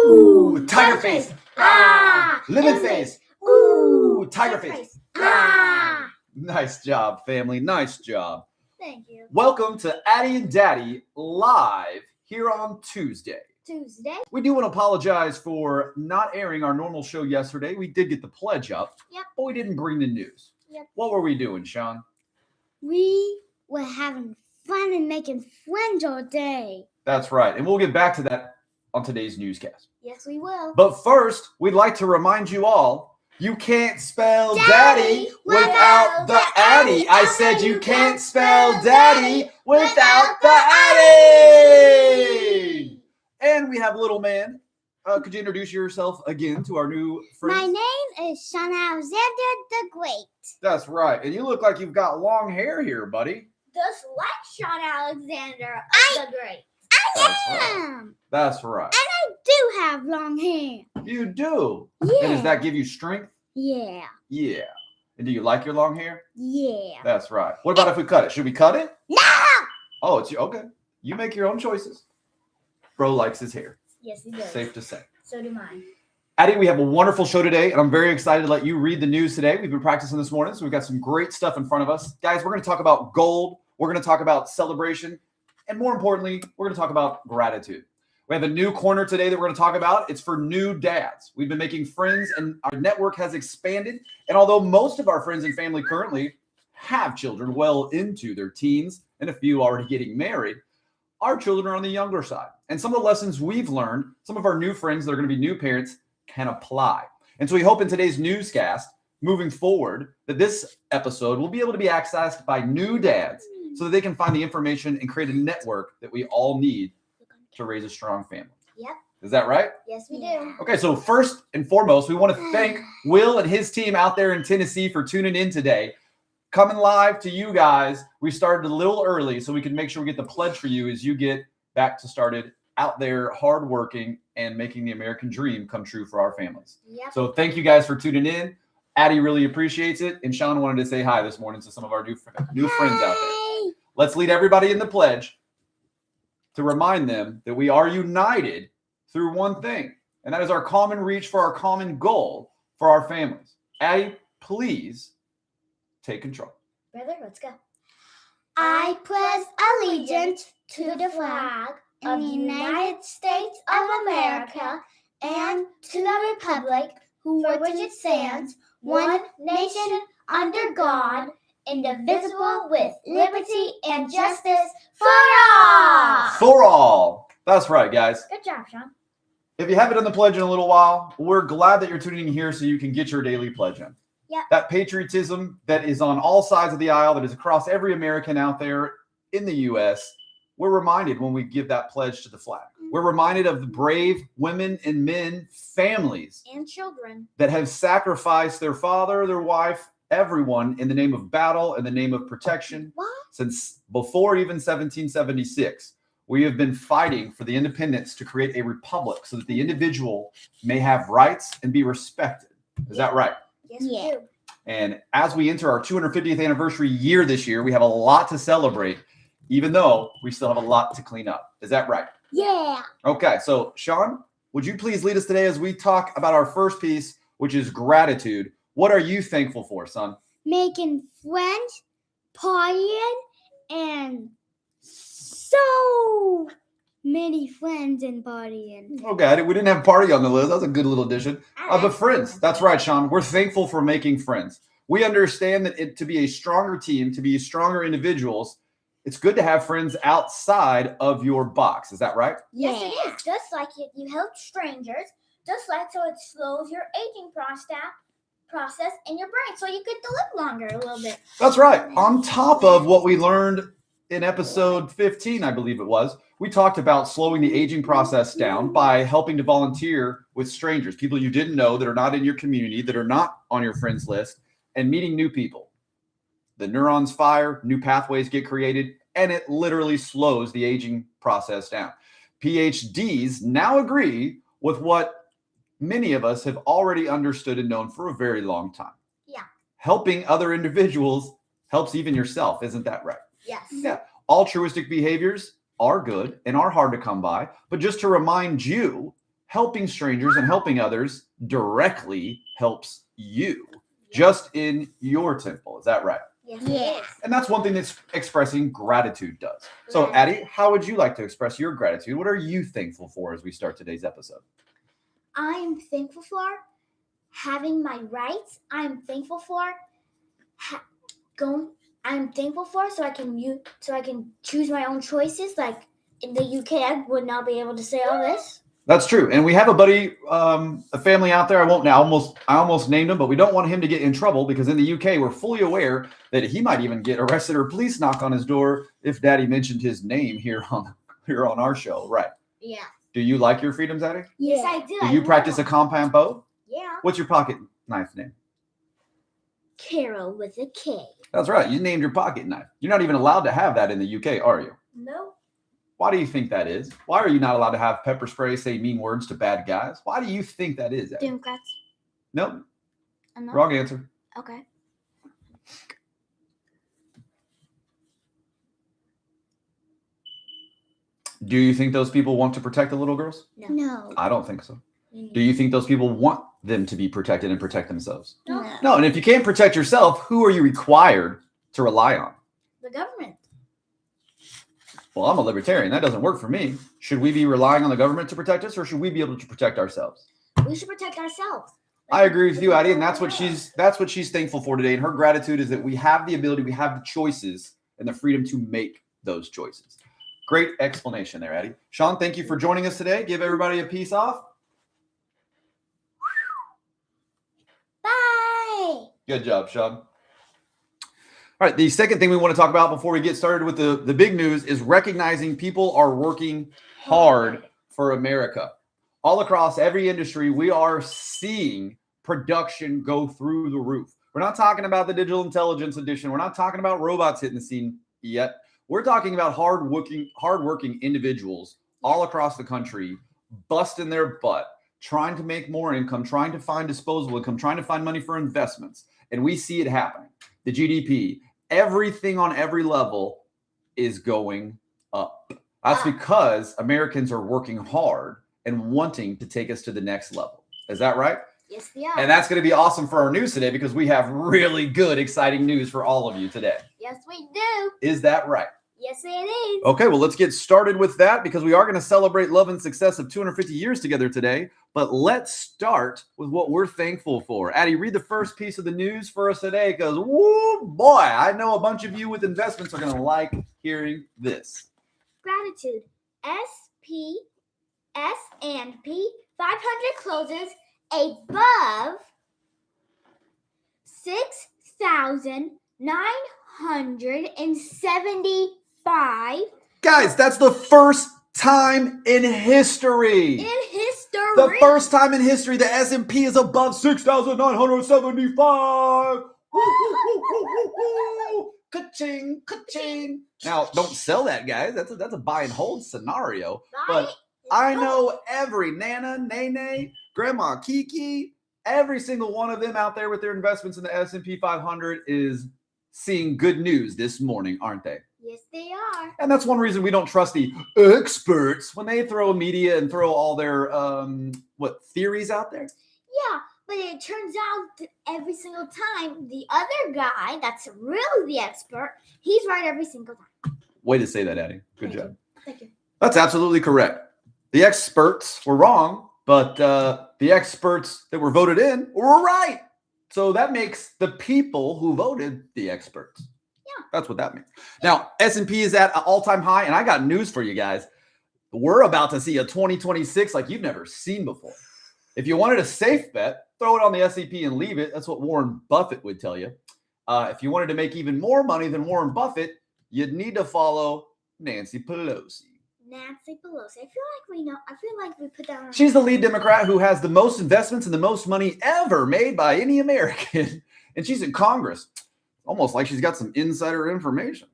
Ooh, tiger face. Ah. Lemon face. Ooh, tiger face. Ah. Nice job, family. Nice job. Thank you. Welcome to Addy and Daddy live here on Tuesday. We do want to apologize for not airing our normal show yesterday. We did get the pledge up, but we didn't bring the news. What were we doing, Sean? We were having fun and making friends all day. That's right. And we'll get back to that on today's newscast. Yes, we will. But first, we'd like to remind you all, you can't spell daddy without the Addy. I said you can't spell daddy without the Addy. And we have little man. Could you introduce yourself again to our new friends? My name is Sean Alexander the Great. That's right. And you look like you've got long hair here, buddy. Just like Sean Alexander the Great. I am. That's right. And I do have long hair. You do? Yeah. And does that give you strength? Yeah. Yeah. And do you like your long hair? Yeah. That's right. What about if we cut it? Should we cut it? No! Oh, it's okay. You make your own choices. Bro likes his hair. Yes, he does. Safe to say. So do mine. Addy, we have a wonderful show today, and I'm very excited to let you read the news today. We've been practicing this morning, so we've got some great stuff in front of us. Guys, we're going to talk about gold. We're going to talk about celebration. And more importantly, we're going to talk about gratitude. We have a new corner today that we're going to talk about. It's for new dads. We've been making friends, and our network has expanded. And although most of our friends and family currently have children well into their teens, and a few already getting married, our children are on the younger side. And some of the lessons we've learned, some of our new friends that are going to be new parents can apply. And so we hope in today's newscast, moving forward, that this episode will be able to be accessed by new dads so that they can find the information and create a network that we all need to raise a strong family. Yep. Is that right? Yes, we do. Okay, so first and foremost, we want to thank Will and his team out there in Tennessee for tuning in today. Coming live to you guys. We started a little early so we can make sure we get the pledge for you as you get back to started out there hardworking and making the American dream come true for our families. Yep. So thank you guys for tuning in. Addy really appreciates it. And Sean wanted to say hi this morning to some of our new friends out there. Let's lead everybody in the pledge to remind them that we are united through one thing, and that is our common reach for our common goal for our families. Addy, please take control. Brother, let's go. I pledge allegiance to the flag of the United States of America and to the republic for which it stands, one nation under God, indivisible, with liberty and justice for all. For all. That's right, guys. Good job, Sean. If you haven't done the pledge in a little while, we're glad that you're tuning in here so you can get your daily pledge in. Yep. That patriotism that is on all sides of the aisle, that is across every American out there in the U.S., we're reminded when we give that pledge to the flag. We're reminded of the brave women and men, families, And children. that have sacrificed their father, their wife, everyone in the name of battle, in the name of protection. What? Since before even 1776, we have been fighting for the independence to create a republic so that the individual may have rights and be respected. Is that right? Yes, we do. And as we enter our 250th anniversary year this year, we have a lot to celebrate, even though we still have a lot to clean up. Is that right? Yeah. Okay, so Sean, would you please lead us today as we talk about our first piece, which is gratitude. What are you thankful for, son? Making friends, partying, and so many friends and partying. Okay, we didn't have party on the list. That's a good little addition. But friends, that's right, Sean. We're thankful for making friends. We understand that to be a stronger team, to be stronger individuals, it's good to have friends outside of your box. Is that right? Yes, it is. Just like you help strangers, just like so it slows your aging process in your brain so you get to live longer a little bit. That's right. On top of what we learned in episode 15, I believe it was, we talked about slowing the aging process down by helping to volunteer with strangers, people you didn't know that are not in your community, that are not on your friends list, and meeting new people. The neurons fire, new pathways get created, and it literally slows the aging process down. PhDs now agree with what many of us have already understood and known for a very long time. Yeah. Helping other individuals helps even yourself. Isn't that right? Yes. Yeah. Altruistic behaviors are good and are hard to come by. But just to remind you, helping strangers and helping others directly helps you just in your temple. Is that right? Yes, Yeah. it is. And that's one thing that expressing gratitude does. So, Right. Addie, how would you like to express your gratitude? What are you thankful for as we start today's episode? I am thankful for having my rights. I'm thankful for I'm thankful for so I can choose my own choices. Like in the UK, I would not be able to say all this. That's true. And we have a buddy, a family out there. I almost named him, but we don't want him to get in trouble because in the UK, we're fully aware that he might even get arrested or police knock on his door if Daddy mentioned his name here on our show. Right. Yeah. Do you like your freedoms, Addie? Yes, I do. Do you practice a compound bow? Yeah. What's your pocket knife name? Carol with a K. That's right. You named your pocket knife. You're not even allowed to have that in the UK, are you? No. Why do you think that is? Why are you not allowed to have pepper spray, say mean words to bad guys? Why do you think that is, Addie? Democrats. Nope. No. Wrong answer. Okay. Do you think those people want to protect the little girls? No. I don't think so. Do you think those people want them to be protected and protect themselves? No. No, and if you can't protect yourself, who are you required to rely on? The government. Well, I'm a libertarian. That doesn't work for me. Should we be relying on the government to protect us, or should we be able to protect ourselves? We should protect ourselves. I agree with you, Addie, and that's what she's thankful for today. And her gratitude is that we have the ability, we have the choices and the freedom to make those choices. Great explanation there, Addie. Sean, thank you for joining us today. Give everybody a peace off. Bye. Good job, Sean. All right, the second thing we want to talk about before we get started with the big news is recognizing people are working hard for America. All across every industry, we are seeing production go through the roof. We're not talking about the digital intelligence edition. We're not talking about robots hitting the scene yet. We're talking about hardworking individuals all across the country busting their butt, trying to make more income, trying to find disposable income, trying to find money for investments. And we see it happening. The GDP, everything on every level is going up. That's because Americans are working hard and wanting to take us to the next level. Is that right? Yes, they are. And that's going to be awesome for our news today because we have really good, exciting news for all of you today. Yes, we do. Is that right? Yes, it is. Okay, well, let's get started with that because we are going to celebrate love and success of 250 years together today. But let's start with what we're thankful for. Addie, read the first piece of the news for us today because, woo, boy, I know a bunch of you with investments are going to like hearing this. Gratitude. S&P 500 closes above 6,975 Guys, that's the first time in history. in history. The first time in history the S&P is above 6,975. Ka-ching, ka-ching. Now, don't sell that, guys. That's a buy and hold scenario. But I know every Nana, Nene, Grandma Kiki, every single one of them out there with their investments in the S&P 500 is seeing good news this morning, aren't they? Yes, they are. And that's one reason we don't trust the experts when they throw media and throw all their theories out there. Yeah, but it turns out that every single time the other guy that's really the expert, he's right every single time. Way to say that, Addie. Good job. Thank you. That's absolutely correct. The experts were wrong, but the experts that were voted in were right. So that makes the people who voted the experts. Yeah. That's what that means. Now, S&P is at an all-time high, and I got news for you guys. We're about to see a 2026 like you've never seen before. If you wanted a safe bet, throw it on the S&P and leave it. That's what Warren Buffett would tell you. If you wanted to make even more money than Warren Buffett, you'd need to follow Nancy Pelosi. Nancy Pelosi. I feel like we put that on. She's the lead Democrat who has the most investments and the most money ever made by any American. And she's in Congress. Almost like she's got some insider information.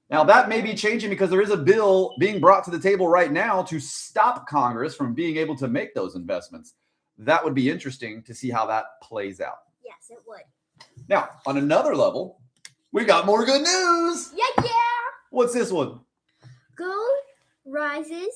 Now, that may be changing because there is a bill being brought to the table right now to stop Congress from being able to make those investments. That would be interesting to see how that plays out. Yes, it would. Now, on another level, we got more good news. Yeah. What's this one? Gold rises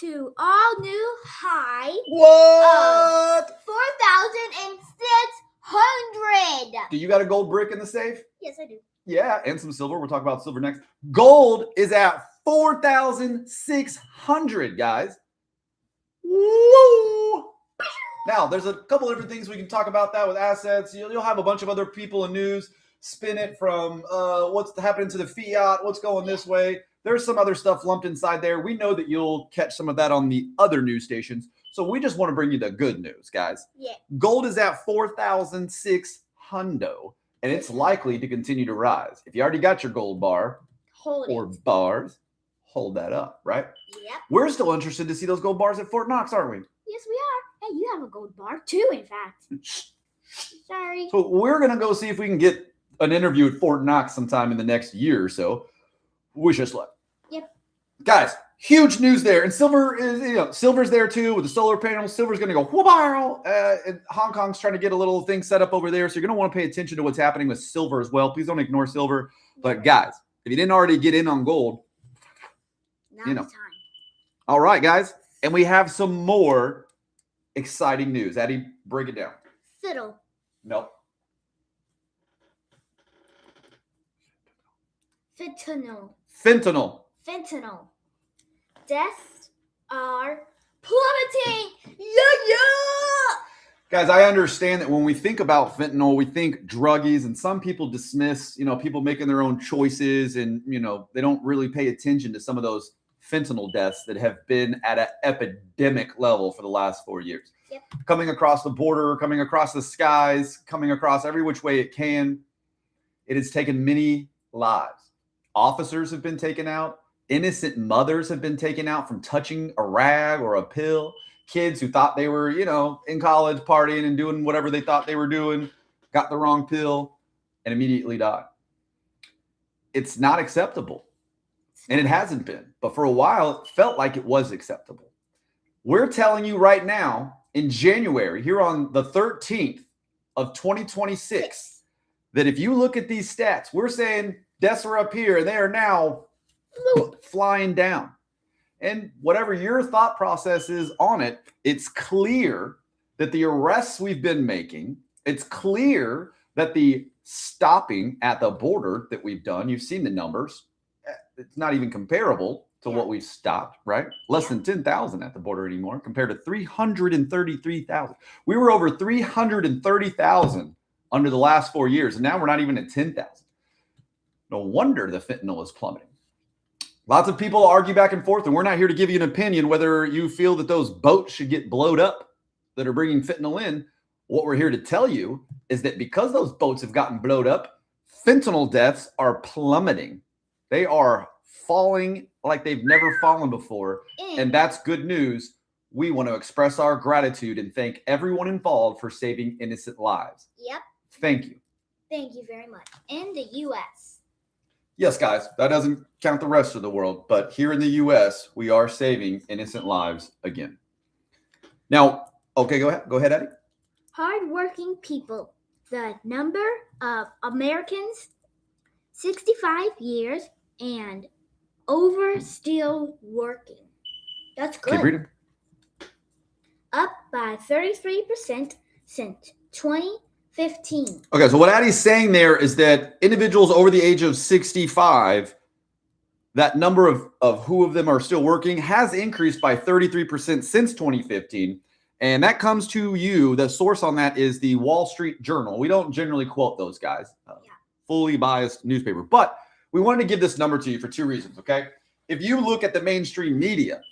to all new high What? 4,600. Do you got a gold brick in the safe? Yes, I do. Yeah, and some silver. We'll talk about silver next. Gold is at 4,600, guys. Woo! Now, there's a couple different things we can talk about that with assets. You'll have a bunch of other people in news spin it from what's happening to the fiat, what's going this way. There's some other stuff lumped inside there. We know that you'll catch some of that on the other news stations. So we just want to bring you the good news, guys. Yeah. Gold is at 4,600, and it's likely to continue to rise. If you already got your gold bar Hold or it. bars, hold that up, right? Yep. We're still interested to see those gold bars at Fort Knox, aren't we? Yes, we are. Hey, you have a gold bar too, in fact. Sorry. So we're going to go see if we can get an interview at Fort Knox sometime in the next year or so. Wish us luck. Yep. Guys, huge news there. And silver is, silver's there too with the solar panels. Silver's going to go whoop-ow. And Hong Kong's trying to get a little thing set up over there. So you're going to want to pay attention to what's happening with silver as well. Please don't ignore silver. But guys, if you didn't already get in on gold, Now's you know. the time. all right, guys. And we have some more exciting news. Addy, break it down. Fiddle. Nope. Fentanyl. Fentanyl. Fentanyl. Deaths are plummeting. Yeah. Guys, I understand that when we think about fentanyl, we think druggies, and some people dismiss, people making their own choices, and, they don't really pay attention to some of those fentanyl deaths that have been at an epidemic level for the last 4 years. Yep. Coming across the border, coming across the skies, coming across every which way it can. It has taken many lives. Officers have been taken out. Innocent mothers have been taken out from touching a rag or a pill. Kids who thought they were, in college partying and doing whatever they thought they were doing, got the wrong pill and immediately died. It's not acceptable. And it hasn't been. But for a while, it felt like it was acceptable. We're telling you right now, in January, here on the 13th of 2026, that if you look at these stats, we're saying deaths are up here and they are now flying down. And whatever your thought process is on it, it's clear that the arrests we've been making, it's clear that the stopping at the border that we've done, you've seen the numbers, it's not even comparable to what we've stopped, right? Less than 10,000 at the border anymore compared to 333,000. We were over 330,000 under the last 4 years, and now we're not even at 10,000. No wonder the fentanyl is plummeting. Lots of people argue back and forth, and we're not here to give you an opinion whether you feel that those boats should get blowed up that are bringing fentanyl in. What we're here to tell you is that because those boats have gotten blowed up, fentanyl deaths are plummeting. They are falling like they've never fallen before, and that's good news. We want to express our gratitude and thank everyone involved for saving innocent lives. Yep. Thank you. Thank you very much. In the U.S. Yes, guys, that doesn't count the rest of the world, but here in the U.S., we are saving innocent lives again. Now, okay, go ahead, Addy. Hardworking people. The number of Americans 65 years and over still working. That's good. Keep reading. Up by 33% since 2015. Okay, so what Addy's saying there is that individuals over the age of 65, that number of who of them are still working has increased by 33% since 2015. And that comes to you. The source on that is the Wall Street Journal. We don't generally quote those guys. Fully biased newspaper. But we wanted to give this number to you for two reasons, okay? If you look at the mainstream media,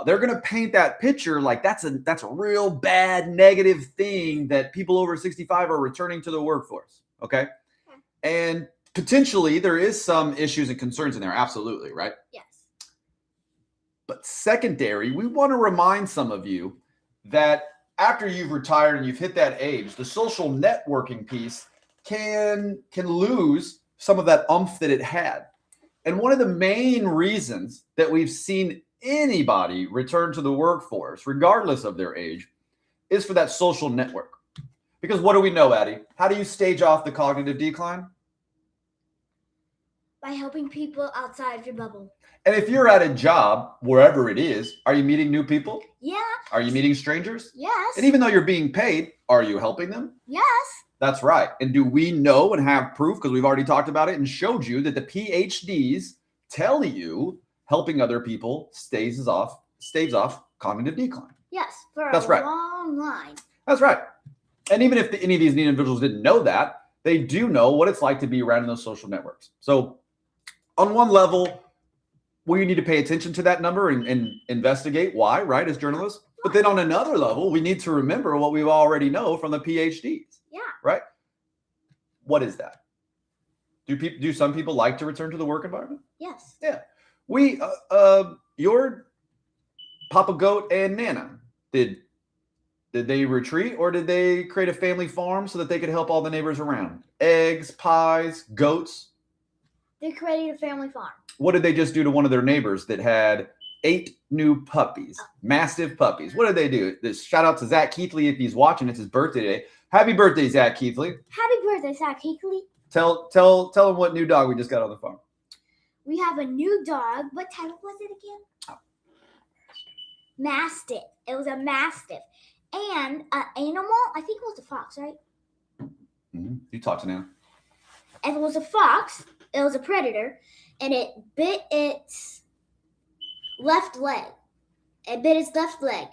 they're going to paint that picture like that's a real bad negative thing that people over 65 are returning to the workforce, okay? And potentially there is some issues and concerns in there, absolutely, right? Yes. But secondary, we want to remind some of you that after you've retired and you've hit that age, the social networking piece can lose some of that oomph that it had. And one of the main reasons that we've seen anybody return to the workforce, regardless of their age, is for that social network. Because what do we know, Addy? How do you stage off the cognitive decline? By helping people outside of your bubble. And if you're at a job, wherever it is, are you meeting new people? Yeah. Are you meeting strangers? Yes. And even though you're being paid, are you helping them? Yes. That's right. And do we know and have proof, because we've already talked about it and showed you that the PhDs tell you helping other people staves off cognitive decline. Yes. For That's a right. long line. That's right. And even if any of these individuals didn't know that, they do know what it's like to be around in those social networks. So on one level, we need to pay attention to that number and investigate why, right, as journalists. But then on another level, we need to remember what we already know from the PhDs. Yeah. Right? What is that? Do some people like to return to the work environment? Yes. Yeah. Your Papa Goat and Nana, did they retreat, or did they create a family farm so that they could help all the neighbors around? Eggs, pies, goats. They created a family farm. What did they just do to one of their neighbors that had 8 new puppies, massive puppies? What did they do? This shout out to Zach Keithley if he's watching. It's his birthday today. Happy birthday, Zach Keithley. Happy birthday, Zach Keithley. Tell him what new dog we just got on the farm. We have a new dog. What type was it again? Oh. Mastiff. It was a mastiff. And an animal, I think it was a fox, right? Mm-hmm. You talk to now. If it was a fox, it was a predator, and it bit its left leg. It bit its left leg.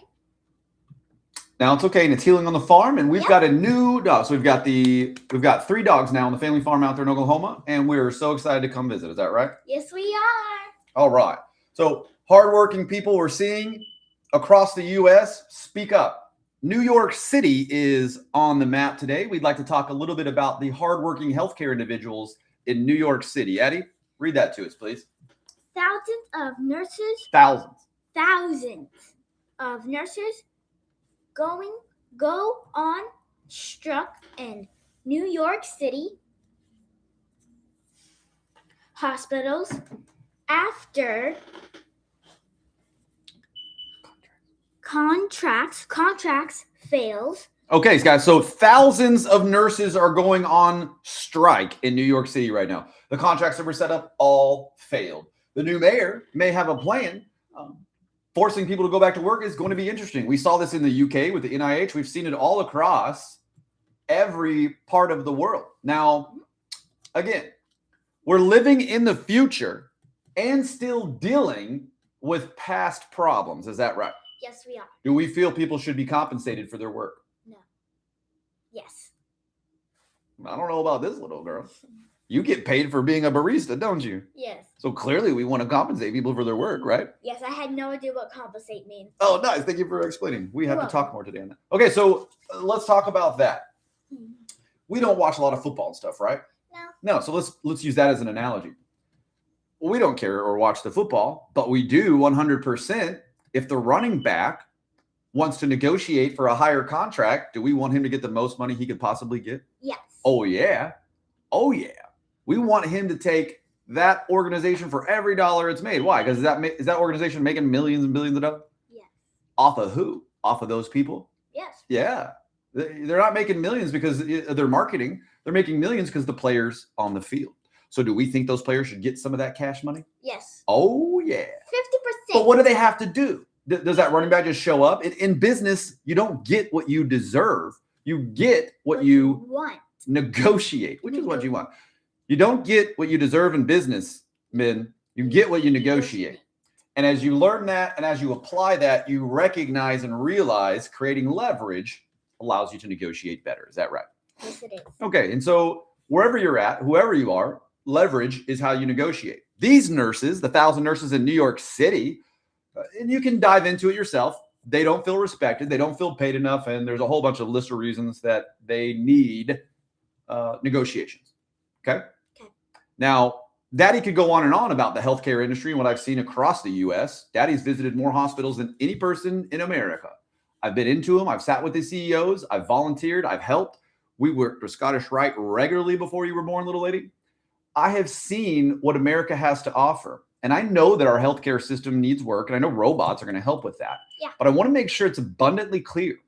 Now it's okay, and it's healing on the farm, and we've got a new dog. So we've got 3 dogs now on the family farm out there in Oklahoma, and we're so excited to come visit. Is that right? Yes, we are. All right. So hardworking people we're seeing across the U.S. Speak up. New York City is on the map today. We'd like to talk a little bit about the hardworking healthcare individuals in New York City. Addie, read that to us, please. Thousands of nurses. Thousands of nurses go on strike in New York City hospitals after contracts fails. Okay, guys, so thousands of nurses are going on strike in New York City right now. The contracts that were set up all failed. The new mayor may have a plan. Forcing people to go back to work is going to be interesting. We saw this in the UK with the NIH. We've seen it all across every part of the world. Now, again, we're living in the future and still dealing with past problems. Is that right? Yes, we are. Do we feel people should be compensated for their work? No. Yes. I don't know about this little girl. You get paid for being a barista, don't you? Yes. So clearly we want to compensate people for their work, right? Yes, I had no idea what compensate means. Oh, nice. Thank you for explaining. We have to talk more today on that. Okay, so let's talk about that. We don't watch a lot of football and stuff, right? No. No, so let's use that as an analogy. We don't care or watch the football, but we do 100%. If the running back wants to negotiate for a higher contract, do we want him to get the most money he could possibly get? Yes. Oh, yeah. Oh, yeah. We want him to take that organization for every dollar it's made. Why? Because is that organization making millions and billions of dollars? Yes. Off of who? Off of those people? Yes. Yeah. They're not making millions because of their marketing. They're making millions because the players on the field. So do we think those players should get some of that cash money? Yes. Oh, yeah. 50%. But what do they have to do? Does that running back just show up? In business, you don't get what you deserve. You get what you want. Negotiate, which is what you want. You don't get what you deserve in business, men. You get what you negotiate. And as you learn that and as you apply that, you recognize and realize creating leverage allows you to negotiate better. Is that right? Yes, it is. Okay. And so wherever you're at, whoever you are, leverage is how you negotiate. These nurses, the 1,000 nurses in New York City, and you can dive into it yourself. They don't feel respected. They don't feel paid enough. And there's a whole bunch of list of reasons that they need negotiations. Okay. Now, Daddy could go on and on about the healthcare industry and what I've seen across the U.S. Daddy's visited more hospitals than any person in America. I've been into them. I've sat with the CEOs. I've volunteered. I've helped. We worked with Scottish Rite regularly before you were born, little lady. I have seen what America has to offer. And I know that our healthcare system needs work. And I know robots are going to help with that. Yeah. But I want to make sure it's abundantly clear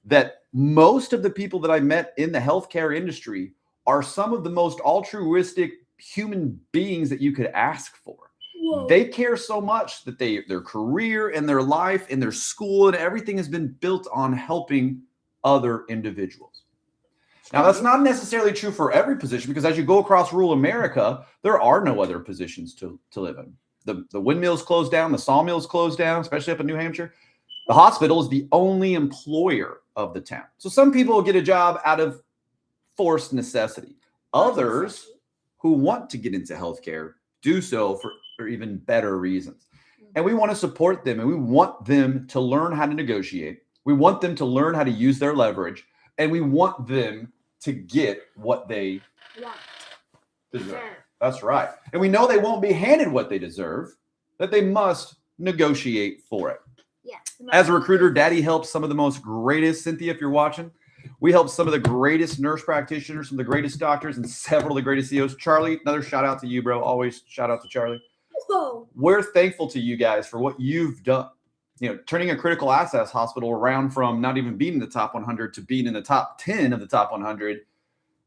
that most of the people that I met in the healthcare industry are some of the most altruistic human beings that you could ask for. Whoa. They care so much that their career and their life and their school and everything has been built on helping other individuals. Now, that's not necessarily true for every position, because as you go across rural America, there are no other positions to live in. The windmills closed down, the sawmills closed down, especially up in New Hampshire. The hospital is the only employer of the town. So some people get a job out of forced necessity. Others who want to get into healthcare do so for even better reasons. And we want to support them, and we want them to learn how to negotiate. We want them to learn how to use their leverage, and we want them to get what they deserve. That's right. And we know they won't be handed what they deserve, that they must negotiate for it. Yeah. As a recruiter, Daddy helps some of the most greatest, Cynthia, if you're watching, we help some of the greatest nurse practitioners, some of the greatest doctors, and several of the greatest CEOs. Charlie, another shout out to you, bro. Always shout out to Charlie. Whoa. We're thankful to you guys for what you've done. You know, turning a critical access hospital around from not even being in the top 100 to being in the top 10 of the top 100.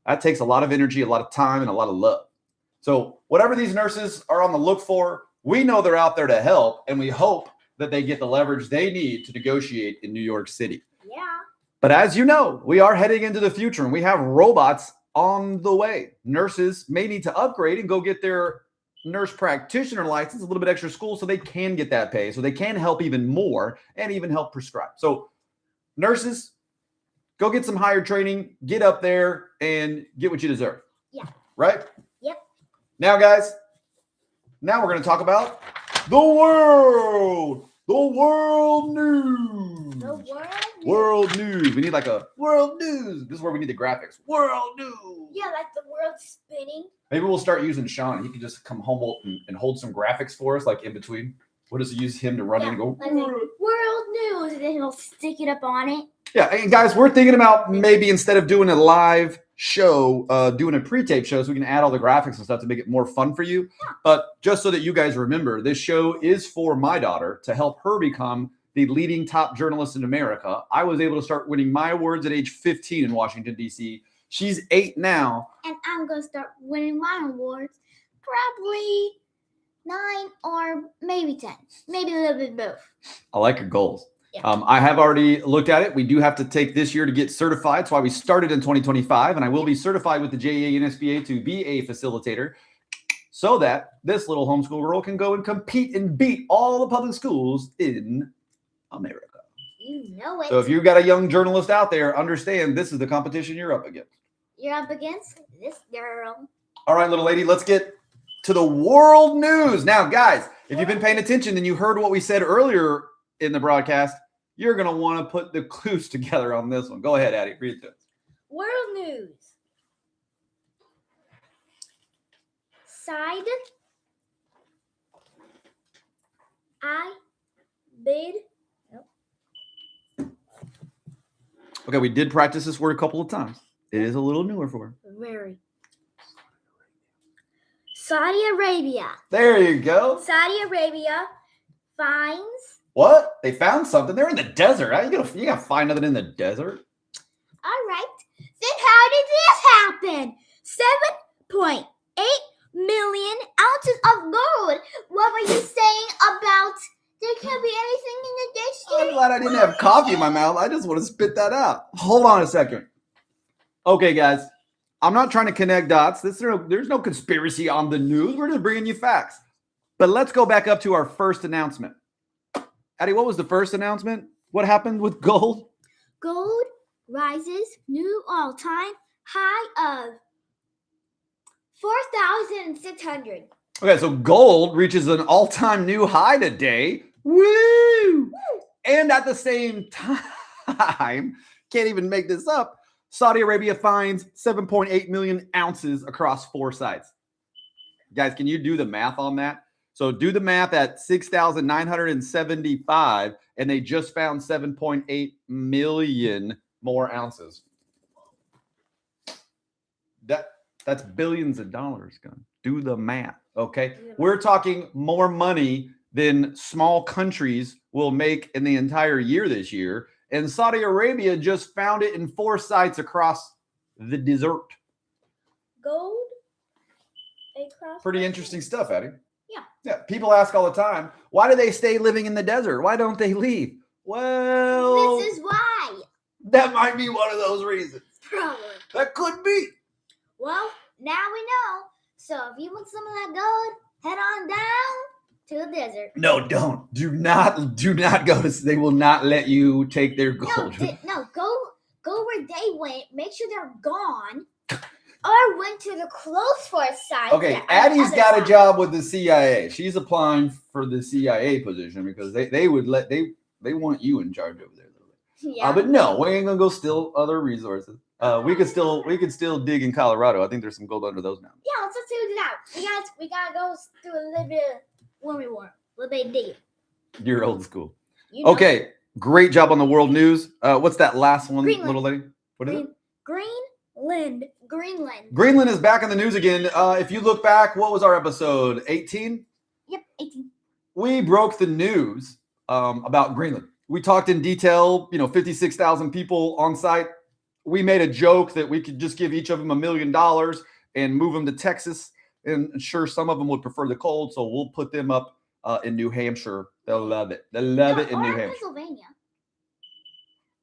That takes a lot of energy, a lot of time, and a lot of love. So whatever these nurses are on the look for, we know they're out there to help, and we hope that they get the leverage they need to negotiate in New York City. Yeah. But as you know, we are heading into the future, and we have robots on the way. Nurses may need to upgrade and go get their nurse practitioner license, a little bit extra school, so they can get that pay, so they can help even more and even help prescribe. So nurses, go get some higher training, get up there, and get what you deserve. Yeah. Right? Yep. Now, guys, now we're going to talk about the world news. The world. World news. We need like a world news. This is where we need the graphics. World news. Yeah, like the world spinning. Maybe we'll start using Sean. He can just come home and hold some graphics for us, like in between. We'll just use him to run in and go, Like world news, and then he'll stick it up on it. yeah. And guys, we're thinking about maybe instead of doing a live show, doing a pre-tape show, so we can add all the graphics and stuff to make it more fun for you. Yeah. But just so that you guys remember, this show is for my daughter to help her become the leading top journalist in America. I was able to start winning my awards at age 15 in Washington, D.C. She's 8 now. And I'm going to start winning my awards probably 9 or maybe 10. Maybe a little bit both. I like your goals. Yeah. I have already looked at it. We do have to take this year to get certified. That's why we started in 2025. And I will be certified with the JEA and SBA to be a facilitator so that this little homeschool girl can go and compete and beat all the public schools in America. You know it. So if you've got a young journalist out there, understand this is the competition you're up against. You're up against this girl. All right, little lady, let's get to the world news. Now, guys, if you've been paying attention and you heard what we said earlier in the broadcast, you're going to want to put the clues together on this one. Go ahead, Addy. Read it to us. World news. Side. I. Bid. Okay, we did practice this word a couple of times. It is a little newer for her. Very. Saudi Arabia. There you go. Saudi Arabia finds. What? They found something. They're in the desert. How you gonna find nothing in the desert? All right. Then how did this happen? 7.8 million ounces of gold. What were you saying about there can't be anything in the I'm dictionary? glad I didn't have coffee in my mouth. I just want to spit that out. Hold on a second. Okay, guys. I'm not trying to connect dots. There's no conspiracy on the news. We're just bringing you facts. But let's go back up to our first announcement. Addy, what was the first announcement? What happened with gold? Gold rises new all-time high of 4,600. Okay, so gold reaches an all-time new high today. Woo! And at the same time, can't even make this up, Saudi Arabia finds 7.8 million ounces across 4 sites. Guys, can you do the math on that? So do the math at 6,975, and they just found 7.8 million more ounces. That's billions of dollars. Do the math, okay? We're talking more money than small countries will make in the entire year this year. And Saudi Arabia just found it in 4 sites across the desert. Gold across. Pretty interesting stuff, Addy. Yeah. Yeah. People ask all the time, why do they stay living in the desert? Why don't they leave? Well, This is why. that might be one of those reasons. Probably. That could be. Well, now we know. So if you want some of that gold, head on down to the desert. No, don't. Do not go to. They will not let you take their gold. Go where they went. Make sure they're gone. Or went to the close forest side. Okay, Addie's got a job with the CIA. She's applying for the CIA position because they want you in charge over there. Yeah. But no, we ain't gonna go steal other resources. We could still dig in Colorado. I think there's some gold under those mountains. Yeah, let's just do that. We gotta go do a little bit of when we want. A little bit of digging. You're old school. You know, Okay, great job on the world news. What's that last one, Greenland. little lady? What is it? Greenland. Greenland is back in the news again. If you look back, what was our episode? 18? Yep, 18. We broke the news about Greenland. We talked in detail, 56,000 people on site. We made a joke that we could just give each of them $1 million and move them to Texas. And sure, some of them would prefer the cold, so we'll put them up in New Hampshire. They'll love it. They'll love it in New Hampshire. Pennsylvania.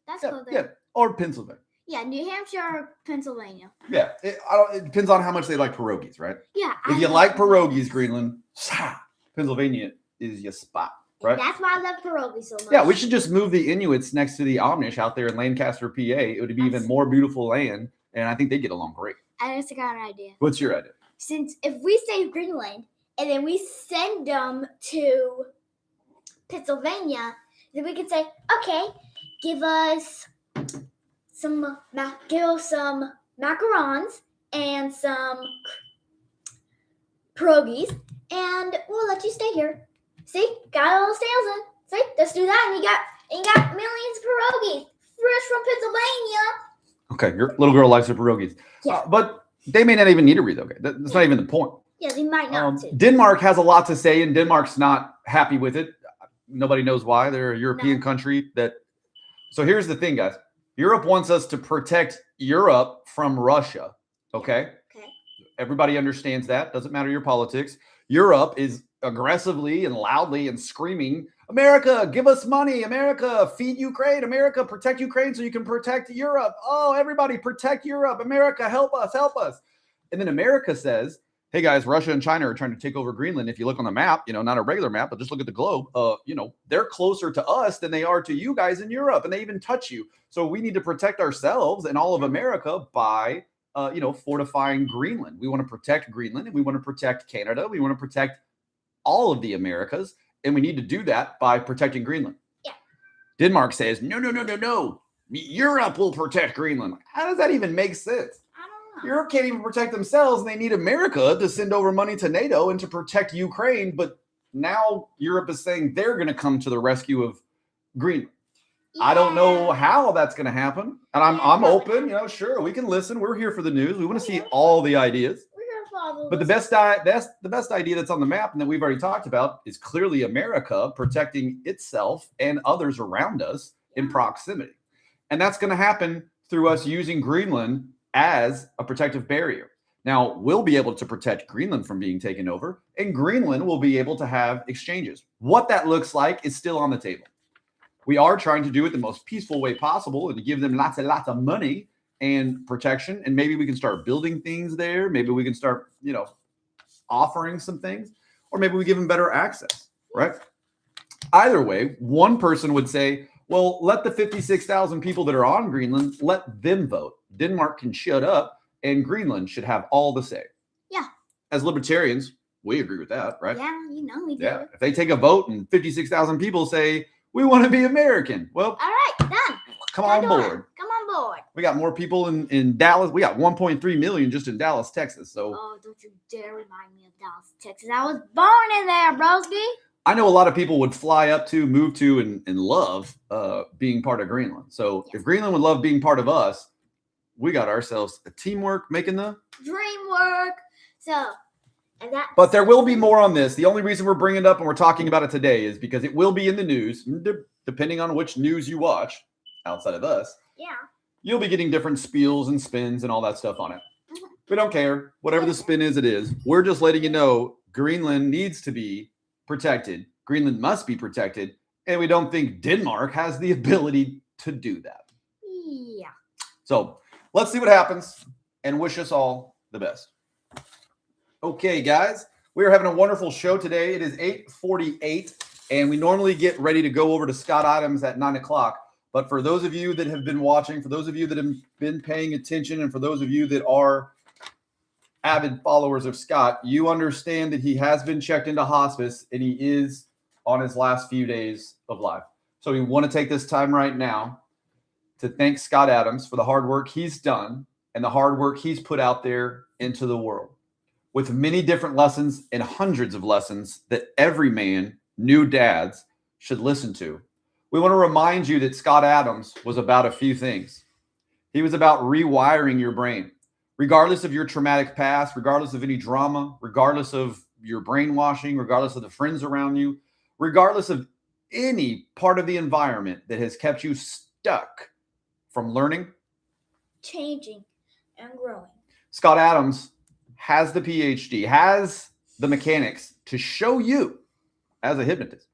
That's Yeah, cool. yeah, or Pennsylvania. Yeah, New Hampshire or Pennsylvania. Yeah, it depends on how much they like pierogies, right? Yeah. If you like pierogies, Greenland, Pennsylvania is your spot, right? That's why I love pierogies so much. Yeah, we should just move the Inuits next to the Amish out there in Lancaster, PA. It would be even more beautiful land, and I think they get along great. I just got an idea. What's your idea? Since if we save Greenland and then we send them to Pennsylvania, then we could say, okay, give us some macarons and some pierogies, and we'll let you stay here. See, got all the sales in. See, let's do that, and you got millions of pierogies fresh from Pennsylvania. Okay, your little girl likes her pierogies. Yeah. But they may not even need to relocate. That's not even the point. Yeah, they might not too. Denmark has a lot to say, and Denmark's not happy with it. Nobody knows why. They're a European country that. So here's the thing, guys. Europe wants us to protect Europe from Russia. Okay? Okay. Everybody understands that. Doesn't matter your politics. Europe is aggressively and loudly and screaming, America, give us money. America, feed Ukraine. America, protect Ukraine so you can protect Europe. Oh, everybody protect Europe. America, help us, help us. And then America says, hey guys, Russia and China are trying to take over Greenland. If you look on the map, not a regular map, but just look at the globe, they're closer to us than they are to you guys in Europe, and they even touch you. So we need to protect ourselves and all of America by, fortifying Greenland. We want to protect Greenland, and we want to protect Canada. We want to protect all of the Americas, and we need to do that by protecting Greenland. Yeah. Denmark says, no. Europe will protect Greenland. How does that even make sense? Europe can't even protect themselves, and they need America to send over money to NATO and to protect Ukraine. But now Europe is saying they're going to come to the rescue of Greenland. Yeah. I don't know how that's going to happen, and I'm open. Sure, we can listen. We're here for the news. We want to see all the ideas. But the best idea that's on the map and that we've already talked about is clearly America protecting itself and others around us in proximity, and that's going to happen through us using Greenland as a protective barrier. Now, we'll be able to protect Greenland from being taken over, and Greenland will be able to have exchanges. What that looks like is still on the table. We are trying to do it the most peaceful way possible and to give them lots and lots of money and protection, and maybe we can start building things there. Maybe we can start, offering some things, or maybe we give them better access, right? Either way, one person would say, well, let the 56,000 people that are on Greenland, let them vote. Denmark can shut up, and Greenland should have all the say. Yeah. As libertarians, we agree with that, right? Yeah, we do. Yeah. If they take a vote and 56,000 people say, we want to be American. Well, all right, done. Come on board. Come on board. We got more people in Dallas. We got 1.3 million just in Dallas, Texas. So. Oh, don't you dare remind me of Dallas, Texas. I was born in there, broski. I know a lot of people would fly up to, move to, and love being part of Greenland. So if Greenland would love being part of us, we got ourselves a teamwork making the dream work. So, but there will be more on this. The only reason we're bringing it up and we're talking about it today is because it will be in the news, depending on which news you watch outside of us. Yeah. You'll be getting different spiels and spins and all that stuff on it. We don't care. Whatever the spin is, it is. We're just letting you know Greenland needs to be protected. Greenland must be protected. And we don't think Denmark has the ability to do that. Yeah. So let's see what happens and wish us all the best. Okay, guys, we are having a wonderful show today. It is 8:48, and we normally get ready to go over to Scott Adams at 9 o'clock. But for those of you that have been watching, for those of you that have been paying attention, and for those of you that are avid followers of Scott, you understand that he has been checked into hospice and he is on his last few days of life. So we want to take this time right now to thank Scott Adams for the hard work he's done and the hard work he's put out there into the world, with many different lessons and hundreds of lessons that every man, new dads, should listen to. We want to remind you that Scott Adams was about a few things. He was about rewiring your brain. Regardless of your traumatic past, regardless of any drama, regardless of your brainwashing, regardless of the friends around you, regardless of any part of the environment that has kept you stuck from learning, Changing and growing. Scott Adams has the PhD, has the mechanics to show you, as a hypnotist,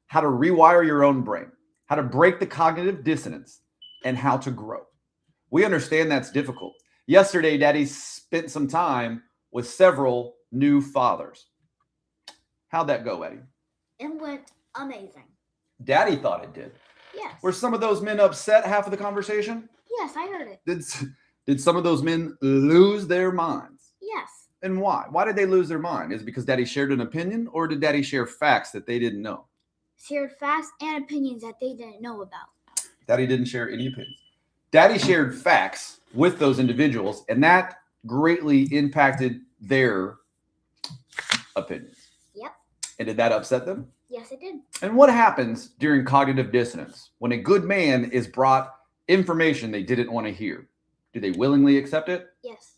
how to rewire your own brain, how to break the cognitive dissonance, and how to grow. We understand that's difficult. Yesterday, Daddy spent some time with several new fathers. How'd that go, Eddie? It went amazing. Daddy thought it did. Yes. Were some of those men upset half of the conversation? Yes, I heard it. Did some of those men lose their minds? Yes. And why? Why did they lose their mind? Is it because Daddy shared an opinion, or did Daddy share facts that they didn't know? Shared facts and opinions that they didn't know about. Daddy didn't share any opinions. Daddy shared facts with those individuals, and that greatly impacted their opinions. Yep. And did that upset them? Yes, it did. And what happens during cognitive dissonance when a good man is brought information they didn't want to hear? Do they willingly accept it? Yes.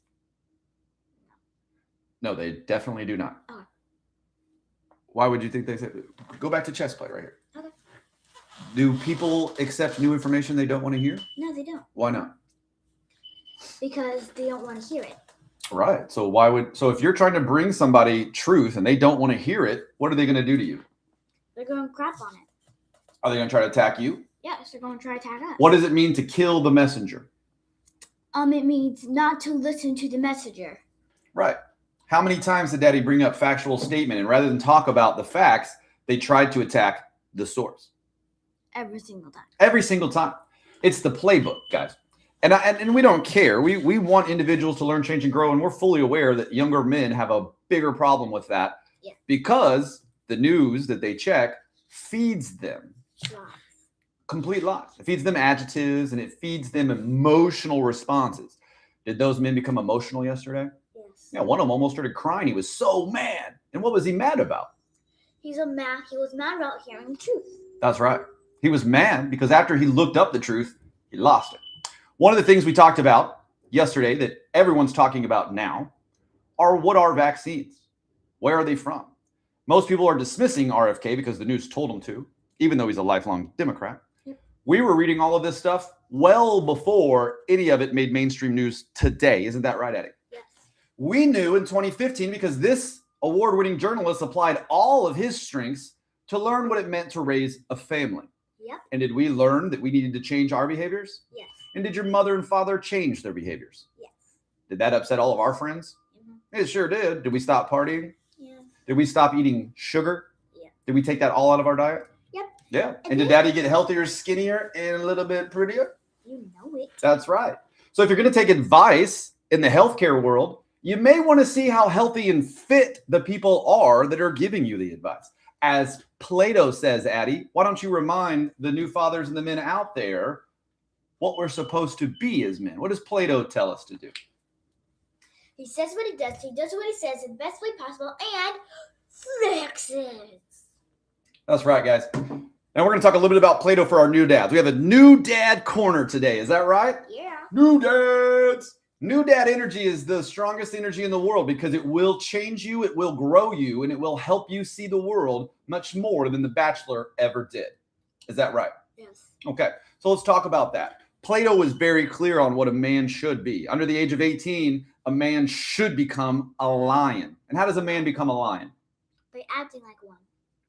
No, they definitely do not. Okay. Why would you think they say? Go back to chess play right here. Okay. Do people accept new information they don't want to hear? No, they don't. Why not? Because they don't want to hear it. Right. So if you're trying to bring somebody truth and they don't want to hear it, what are they going to do to you? They're going to crap on it. Are they going to try to attack you? Yes, they're going to try to attack us. What does it mean to kill the messenger? It means not to listen to the messenger. Right. How many times did Daddy bring up factual statement, and rather than talk about the facts, they tried to attack the source? Every single time. Every single time. It's the playbook, guys. And we don't care. We want individuals to learn, change, and grow, and we're fully aware that younger men have a bigger problem with that. Yeah. Because the news that they check feeds them Lies. complete lies. It feeds them adjectives, and it feeds them emotional responses. Did those men become emotional yesterday? Yes. Yeah, one of them almost started crying. He was so mad. And what was he mad about? He was mad about hearing the truth. That's right. He was mad because after he looked up the truth, he lost it. One of the things we talked about yesterday that everyone's talking about now are, what are vaccines? Where are they from? Most people are dismissing RFK because the news told them to, even though he's a lifelong Democrat. Yep. We were reading all of this stuff well before any of it made mainstream news today. Isn't that right, Eddie? Yes. We knew in 2015 because this award-winning journalist applied all of his strengths to learn what it meant to raise a family. Yep. And did we learn that we needed to change our behaviors? Yes. And did your mother and father change their behaviors? Yes. Did that upset all of our friends? Mm-hmm. It sure did. Did we stop partying? Yeah. Did we stop eating sugar? Yeah. Did we take that all out of our diet? Yep. Yeah. And And did Daddy get healthier, skinnier, and a little bit prettier? You know it. That's right. So if you're going to take advice in the healthcare world, you may want to see how healthy and fit the people are that are giving you the advice. As Plato says, Addy, why don't you remind the new fathers and the men out there what we're supposed to be as men? What does Plato tell us to do? He says what he does what he says in the best way possible, and flexes. That's right, guys. Now we're going to talk a little bit about Plato for our new dads. We have a new dad corner today. Is that right? Yeah. New dads. New dad energy is the strongest energy in the world because it will change you, it will grow you, and it will help you see the world much more than The Bachelor ever did. Is that right? Yes. Okay, so let's talk about that. Plato was very clear on what a man should be. Under the age of 18, a man should become a lion. And how does a man become a lion? By acting like one.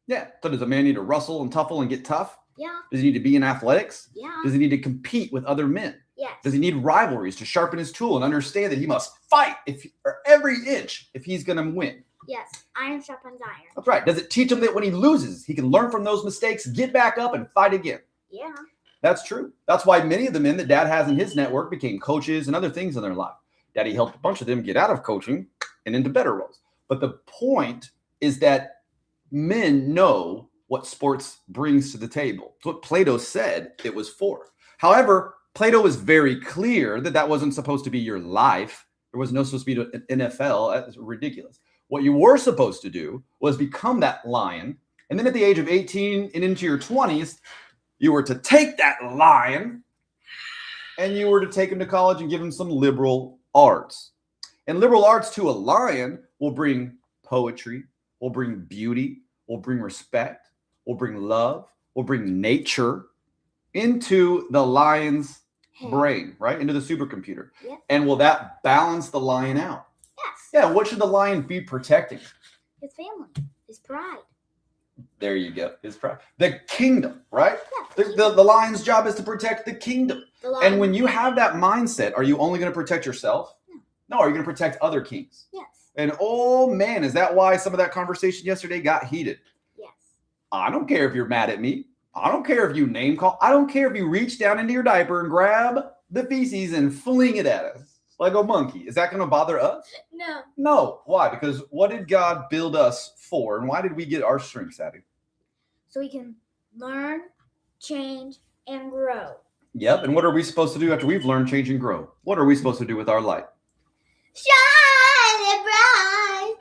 Yeah. So does a man need to rustle and tuffle and get tough? Yeah. Does he need to be in athletics? Yeah. Does he need to compete with other men? Yes. Does he need rivalries to sharpen his tool and understand that he must fight for every inch if he's going to win? Yes. Iron sharpens iron. That's right. Does it teach him that when he loses, he can learn from those mistakes, get back up, and fight again? Yeah. That's true. That's why many of the men that Dad has in his network became coaches and other things in their life. Daddy helped a bunch of them get out of coaching and into better roles. But the point is that men know what sports brings to the table. It's what Plato said it was for. However, Plato was very clear that that wasn't supposed to be your life. There was no supposed to be an NFL. That's ridiculous. What you were supposed to do was become that lion. And then at the age of 18 and into your 20s, you were to take that lion and you were to take him to college and give him some liberal arts. And liberal arts to a lion will bring poetry, will bring beauty, will bring respect, will bring love, will bring nature into the lion's brain, right? Into the supercomputer. Yep. And will that balance the lion out? Yes. Yeah, what should the lion be protecting? His family. His pride. There you go. His pride. The kingdom, right? Yeah. The lion's job is to protect the kingdom. The lion. And when you have that mindset, are you only going to protect yourself? No, are you going to protect other kings? Yes. And oh man, is that why some of that conversation yesterday got heated? Yes. I don't care if you're mad at me. I don't care if you name call. I don't care if you reach down into your diaper and grab the feces and fling it at us like a monkey. Is that going to bother us? No. No. Why? Because what did God build us for? And why did we get our strengths, Addy? So we can learn, change, and grow. Yep. And what are we supposed to do after we've learned, change, and grow? What are we supposed to do with our light? Shine it bright.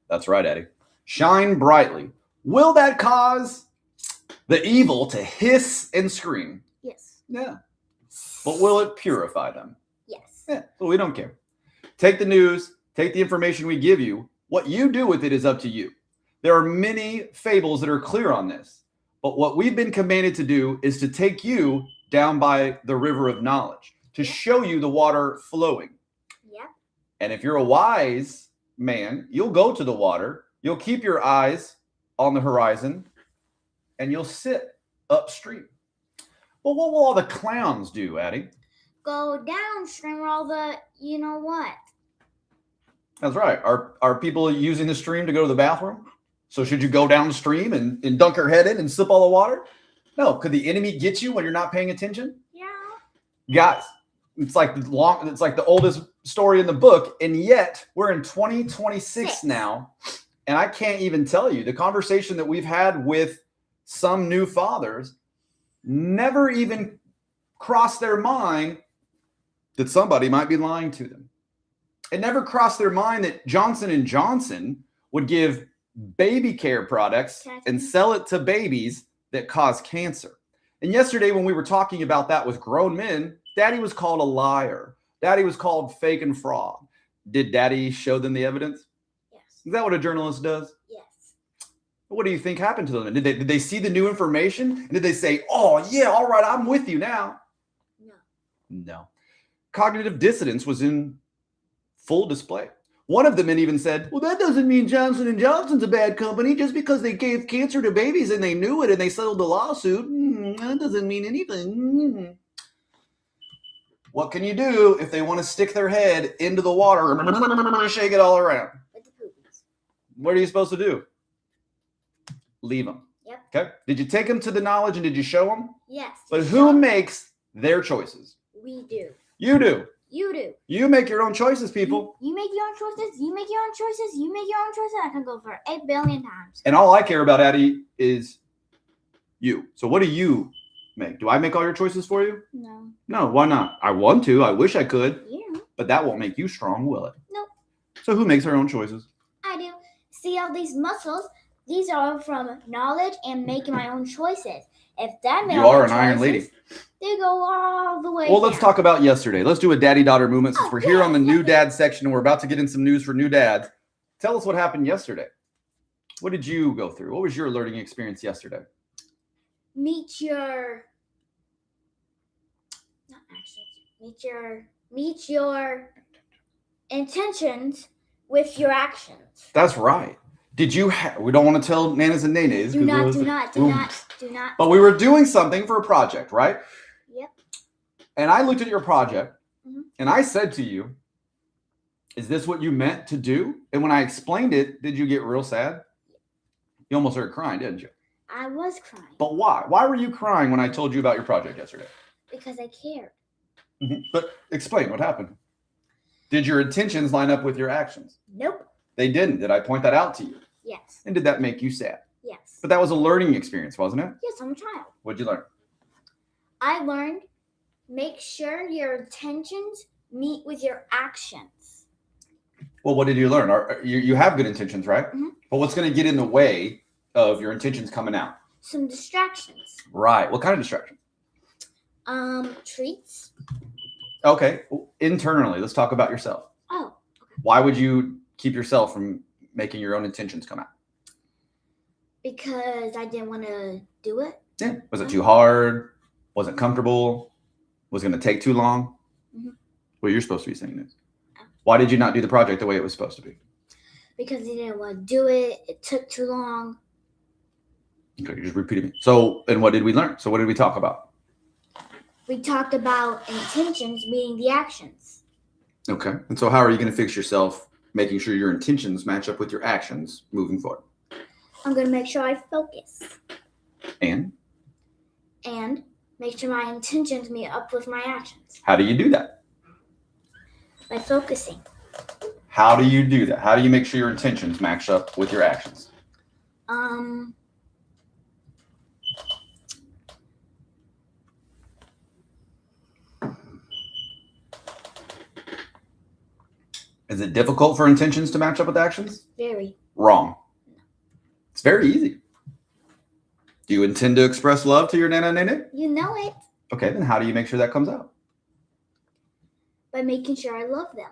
That's right, Addy. Shine brightly. Will that cause the evil to hiss and scream? Yes. Yeah. But will it purify them? Yes. Yeah. So we don't care. Take the news, take the information we give you. What you do with it is up to you. There are many fables that are clear on this. But what we've been commanded to do is to take you down by the river of knowledge, to show you the water flowing. Yep. And if you're a wise man, you'll go to the water, you'll keep your eyes on the horizon, and you'll sit upstream. Well, what will all the clowns do, Addy? Go downstream where all the you know what. That's right. Are people using the stream to go to the bathroom? So should you go downstream and dunk your head in and sip all the water? No. Could the enemy get you when you're not paying attention? Yeah. Guys, it's like the oldest story in the book, and yet we're in 2026 now, and I can't even tell you the conversation that we've had with some new fathers never even crossed their mind that somebody might be lying to them. It never crossed their mind that Johnson & Johnson would give baby care products and sell it to babies that cause cancer. And yesterday when we were talking about that with grown men, Daddy was called a liar. Daddy was called fake and fraud. Did Daddy show them the evidence? Yes. Is that what a journalist does? Yes. What do you think happened to them? Did they see the new information? And did they say, oh, yeah, all right, I'm with you now? No. No. Cognitive dissonance was in full display. One of the men even said, well, that doesn't mean Johnson & Johnson's a bad company. Just because they gave cancer to babies and they knew it and they settled the lawsuit, that doesn't mean anything. What can you do if they want to stick their head into the water and shake it all around? With the poopies. What are you supposed to do? Leave them. Yep. Okay. Did you take them to the knowledge and did you show them? Yes. But who makes their choices? We do. You do. You do. You make your own choices, people. You make your own choices. You make your own choices. You make your own choices. I can go for 8 billion times. And all I care about, Addy, is you. So what do you make? Do I make all your choices for you? No. No, why not? I want to. I wish I could. Yeah. But that won't make you strong, will it? Nope. So who makes their own choices? I do. See all these muscles? These are from knowledge and making my own choices. If Dad made You all are the an iron choices, lady. they go all the way Well, let's down. talk about yesterday. Let's do a daddy-daughter movement since Oh, we're here on the new yes. dad section and we're about to get in some news for new dads. Tell us what happened yesterday. What did you go through? What was your learning experience yesterday? Meet your actions. Meet your intentions with your actions. That's right. Did you we don't want to tell nanas and nanas. Do not. But we were doing something for a project, right? Yep. And I looked at your project Mhm. and I said to you, is this what you meant to do? And when I explained it, did you get real sad? You almost started crying, didn't you? I was crying. But why? Why were you crying when I told you about your project yesterday? Because I cared. But explain what happened. Did your intentions line up with your actions? Nope. They didn't. Did I point that out to you? Yes. And did that make you sad? Yes. But that was a learning experience, wasn't it? Yes, I'm a child. What'd you learn? I learned make sure your intentions meet with your actions. Well, what did you learn? You have good intentions, right? Mhm. But what's going to get in the way of your intentions coming out? Some distractions. Right. What kind of distraction? Treats. Okay. Internally, let's talk about yourself. Oh. Why would you keep yourself from making your own intentions come out? Because I didn't want to do it. Yeah. Was it too hard? Was it comfortable? Was it going to take too long? Mhm. Well, you're supposed to be saying this. Why did you not do the project the way it was supposed to be? Because I didn't want to do it. It took too long. Okay, you just repeated me. So, and what did we learn? So, what did we talk about? We talked about intentions meeting the actions. Okay. And so, how are you going to fix yourself, making sure your intentions match up with your actions moving forward? I'm going to make sure I focus. And make sure my intentions meet up with my actions. how do you do that? By focusing. How do you do that? How do you make sure your intentions match up with your actions? Is it difficult for intentions to match up with actions? Very. Wrong. It's very easy. Do you intend to express love to your nana nene? You know it. Okay, then how do you make sure that comes out? By making sure I love them.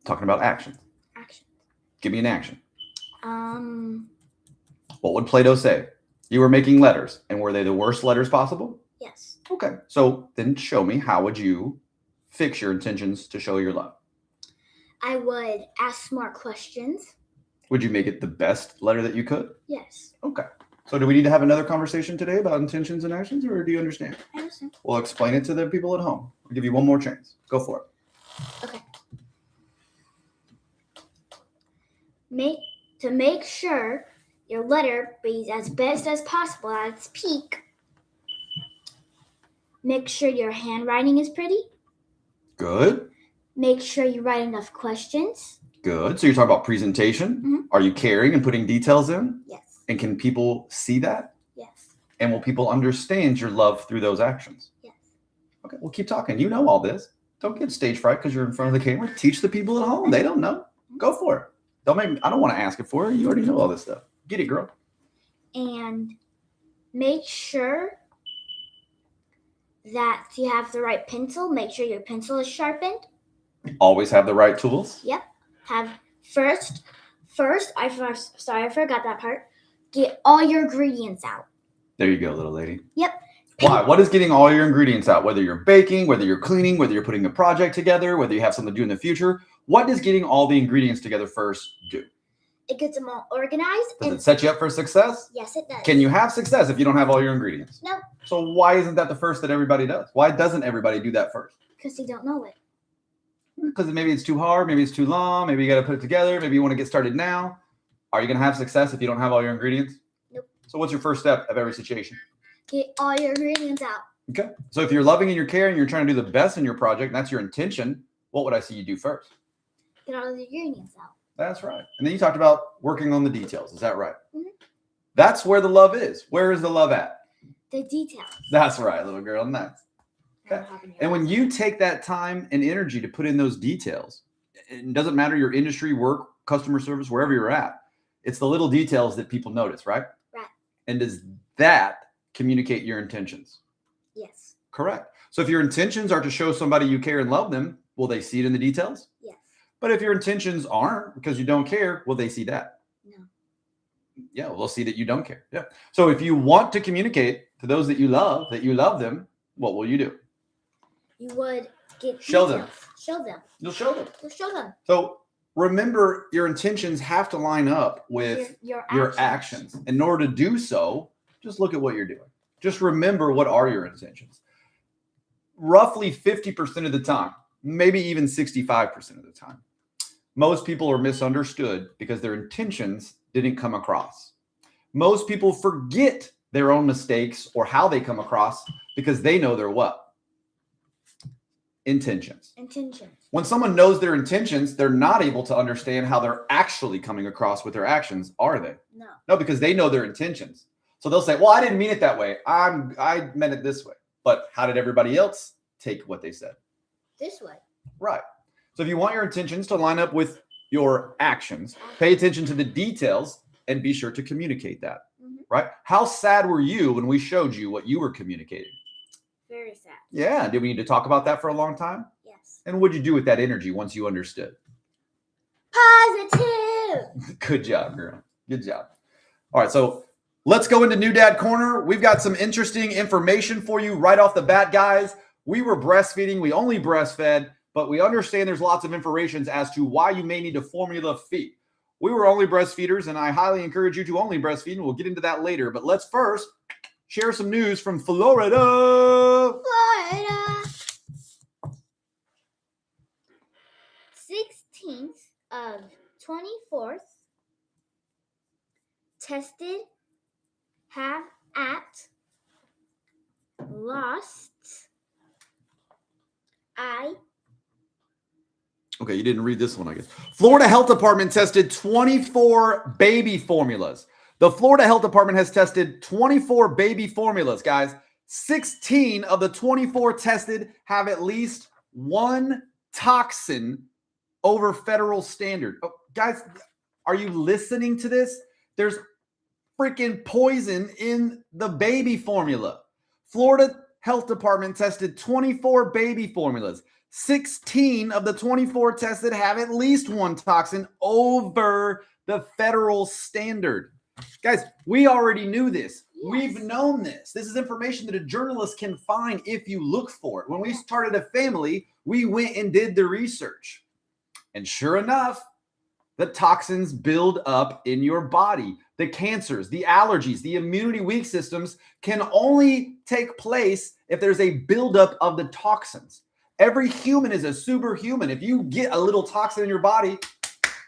Talking about actions. Action. Give me an action. What would Plato say? You were making letters, and were they the worst letters possible? Yes. Okay, so then show me, how would you fix your intentions to show your love? I would ask smart questions. Would you make it the best letter that you could? Yes. Okay. So do we need to have another conversation today about intentions and actions, or do you understand? I understand. Well, explain it to the people at home. I'll give you one more chance. Go for it. Okay. To make sure your letter be as best as possible at its peak, make sure your handwriting is pretty. Good. Make sure you write enough questions. Good. So you're talking about presentation. Mhm. Are you caring and putting details in? Yes. And can people see that? Yes. And will people understand your love through those actions? Yes. Okay, well, keep talking. You know all this. Don't get stage fright because you're in front of the camera. Teach the people at home. They don't know. Go for it. Don't make me, I don't want to ask it for you. You already know all this stuff. Get it, girl. And make sure that you have the right pencil. Make sure your pencil is sharpened. Always have the right tools. Yep. Have first, I forgot that part. Get all your ingredients out. There you go, little lady. Yep. Why? What is getting all your ingredients out? Whether you're baking, whether you're cleaning, whether you're putting a project together, whether you have something to do in the future, what does getting all the ingredients together first do? It gets them all organized. Does it set you up for success? Yes, it does. Can you have success if you don't have all your ingredients? No. So why isn't that the first that everybody does? Why doesn't everybody do that first? Because you don't know it. Because maybe it's too hard, maybe it's too long, maybe you got to put it together, maybe you want to get started now. Are you going to have success if you don't have all your ingredients? Nope. So what's your first step of every situation? Get all your ingredients out. Okay. So if you're loving and you're caring, you're trying to do the best in your project, and that's your intention, what would I see you do first? Get all the ingredients out. That's right. And then you talked about working on the details. Is that right? Mhm. That's where the love is. Where is the love at? The details. That's right, little girl. Nice. Okay. And when you take that time and energy to put in those details, it doesn't matter your industry, work, customer service, wherever you're at, it's the little details that people notice, right? Right. And does that communicate your intentions? Yes. Correct. So if your intentions are to show somebody you care and love them, will they see it in the details? Yes. But if your intentions aren't because you don't care, will they see that? No. Yeah, we'll see that you don't care. Yeah. So if you want to communicate to those that you love them, what will you do? You would get Show them. details. Show them. You'll show them. You'll show them. So remember, your intentions have to line up with your actions. In order to do so, just look at what you're doing. Just remember, what are your intentions? Roughly 50% of the time, maybe even 65% of the time, most people are misunderstood because their intentions didn't come across. Most people forget their own mistakes or how they come across because they know their what? Intentions. When someone knows their intentions, they're not able to understand how they're actually coming across with their actions, are they? No, because they know their intentions. So they'll say, well, I didn't mean it that way. I meant it this way. But how did everybody else take what they said? This way. Right. So if you want your intentions to line up with your actions, pay attention to the details and be sure to communicate that. Right? How sad were you when we showed you what you were communicating? Very sad. Yeah. Did we need to talk about that for a long time? Yes. And what'd you do with that energy once you understood? Positive. Good job, girl. Good job. All right. So let's go into New Dad Corner. We've got some interesting information for you right off the bat, guys. We were breastfeeding. We only breastfed, but we understand there's lots of information as to why you may need to formula feed. We were only breastfeeders, and I highly encourage you to only breastfeed, and we'll get into that later. But let's first share some news from Florida. 16th of 24th tested, have at, lost, Okay, you didn't read this one, I guess. Florida Health Department tested 24 baby formulas. The Florida Health Department has tested 24 baby formulas, guys. 16 of the 24 tested have at least one toxin over federal standard. Oh, guys, are you listening to this? There's freaking poison in the baby formula. Florida Health Department tested 24 baby formulas. 16 of the 24 tested have at least one toxin over the federal standard. Guys, we already knew this. Yes. We've known this. This is information that a journalist can find if you look for it. When we started a family, we went and did the research. And sure enough, the toxins build up in your body. The cancers, the allergies, the immunity weak systems can only take place if there's a buildup of the toxins. Every human is a superhuman. If you get a little toxin in your body,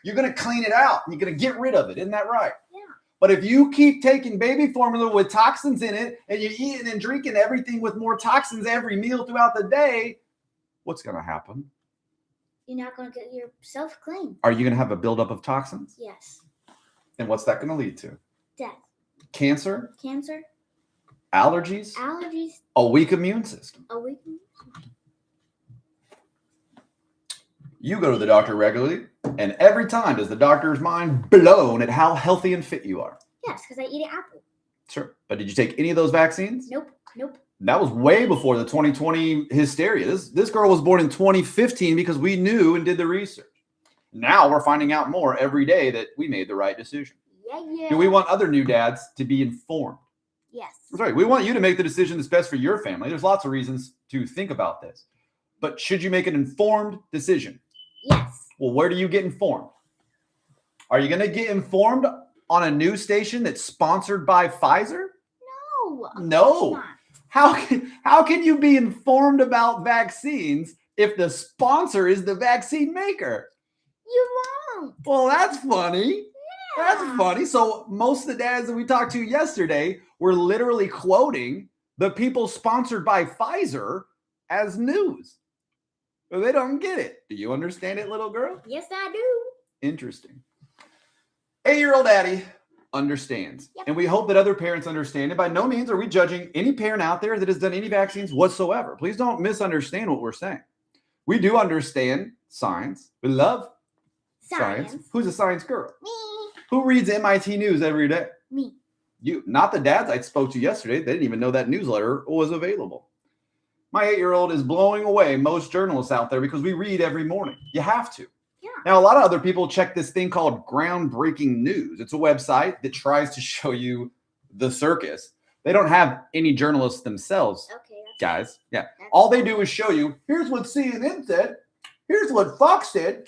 you're going to clean it out. You're going to get rid of it. Isn't that right? Yeah. But if you keep taking baby formula with toxins in it and you're eating and drinking everything with more toxins every meal throughout the day, what's going to happen? You're not going to get yourself clean. Are you going to have a buildup of toxins? Yes. And what's that going to lead to? Death. Cancer? Cancer. Allergies? Allergies. A weak immune system. A weak. You go to the doctor regularly, and every time does the doctor's mind blown at how healthy and fit you are. Yes, because I eat an apple. Sure. But did you take any of those vaccines? Nope. That was way before the 2020 hysteria. This girl was born in 2015 because we knew and did the research. Now we're finding out more every day that we made the right decision. Yeah. And we want other new dads to be informed. Yes. That's right. We want you to make the decision that's best for your family. There's lots of reasons to think about this. But should you make an informed decision? Yes. Well, where do you get informed? Are you going to get informed on a news station that's sponsored by Pfizer? No. How can you be informed about vaccines if the sponsor is the vaccine maker? You won't. Well, that's funny. Yeah. That's funny. So most of the dads that we talked to yesterday were literally quoting the people sponsored by Pfizer as news. But they don't get it. Do you understand it, little girl? Yes, I do. Interesting. 8-year-old Addy understands. Yep. And we hope that other parents understand. And by no means are we judging any parent out there that has done any vaccines whatsoever. Please don't misunderstand what we're saying. We do understand science. We love science. Who's a science girl? Me. Who reads MIT News every day? Me. You. Not the dads I spoke to yesterday. They didn't even know that newsletter was available. My 8-year-old is blowing away most journalists out there because we read every morning. You have to. Yeah. Now, a lot of other people check this thing called Groundbreaking News. It's a website that tries to show you the circus. They don't have any journalists themselves, Okay. guys. Yeah. That's All they do is show you, here's what CNN said, here's what Fox said,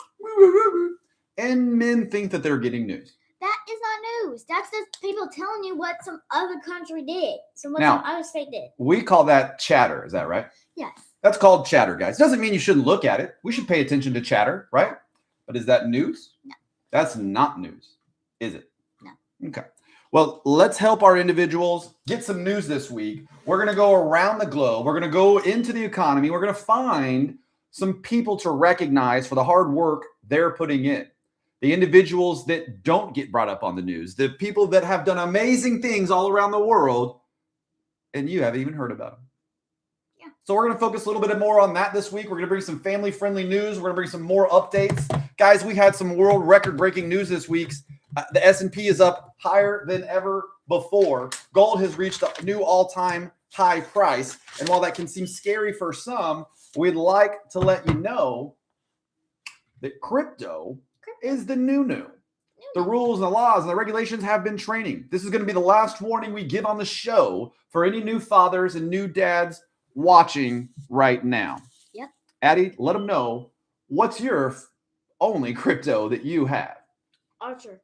and men think that they're getting news. That is not news. That's just people telling you what some other country did. So what Now- some other state did. We call that chatter. Is that right? Yes. That's called chatter, guys. Doesn't mean you shouldn't look at it. We should pay attention to chatter, right? But is that news? No. That's not news, is it? No. Okay. Well, let's help our individuals get some news this week. We're going to go around the globe. We're going to go into the economy. We're going to find some people to recognize for the hard work they're putting in. The individuals that don't get brought up on the news, the people that have done amazing things all around the world, and you haven't even heard about them. Yeah. So we're going to focus a little bit more on that this week. We're going to bring some family-friendly news. We're going to bring some more updates. Guys, we had some world record-breaking news this week. The S&P is up higher than ever before. Gold has reached a new all-time high price. And while that can seem scary for some, we'd like to let you know that crypto is the new. The rules and the laws and the regulations have been training. This is going to be the last warning we give on the show for any new fathers and new dads watching right now. Yep. Addy, let them know, what's your only crypto that you have? Archer.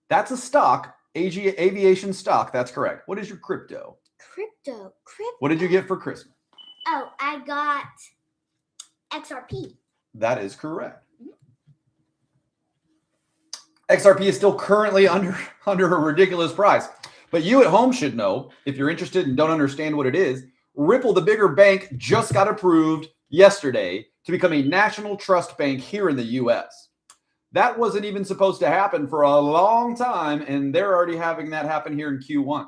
That's a stock, aviation stock. That's correct. What is your crypto? Crypto. What did you get for Christmas? Oh, I got XRP. That is correct. XRP is still currently under a ridiculous price. But you at home should know, if you're interested and don't understand what it is, Ripple, the bigger bank, just got approved yesterday to become a national trust bank here in the U.S. That wasn't even supposed to happen for a long time, and they're already having that happen here in Q1.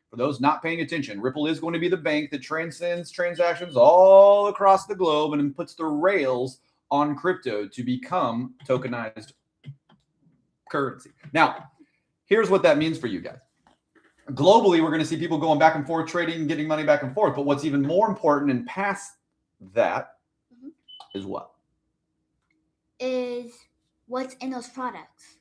For those not paying attention, Ripple is going to be the bank that transcends transactions all across the globe and puts the rails on crypto to become tokenized currency. Now, here's what that means for you guys. Globally, we're going to see people going back and forth, trading and getting money back and forth. But what's even more important and past that is what? Is what's in those products.